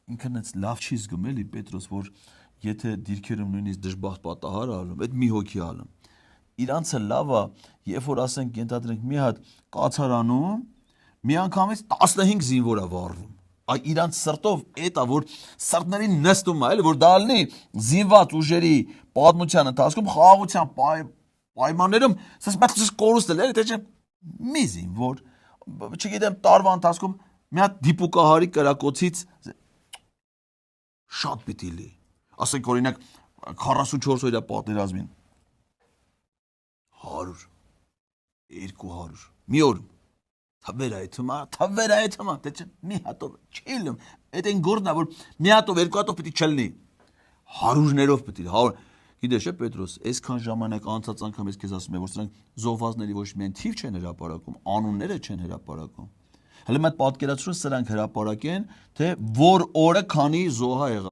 ինքն էս լավ չի զգում էլի Պետրոս, որ եթե դիրքերում նույնիսկ դժբախտ պատահար ալում, այդ մի հոգի ալում։ Իրանցը լավ է, երբ որ ասենք ենթադրենք մի հատ կացարանում մի անգամից 15 զինվոր է վառվում։ Այ իրանց սրտով էտա որ սրտներին նստում է, էլի որ դա լինի զինված ուժերի պատմության ընթացքում խաղաղության պայմաններում, ասես մտքս կորուստել էլի, թե չէ մի զինվոր, չգիտեմ տարվա ընթացքում մի հատ դիպուկահարի կրակոցից շատ պիտի լի։ Ասենք օրինակ 44 օրյա պատերազմին 100 200 մի օր թվերայթում թե չէ մի հատով չիլում այդ այն գործն է որ մի հատով երկու հատով պիտի չլինի 100-ներով պիտի 100 գիտես չէ Պետրոս այսքան ժամանակ անցած անգամ ես քեզ ասում եմ որ սրանք զոհվածների ոչ միայն թիվ չեն հրապարակում անունները չեն հրապարակում հələ մատ պատկերացրու սրանք հրապարակեն թե որ օրը քանի զոհա եղավ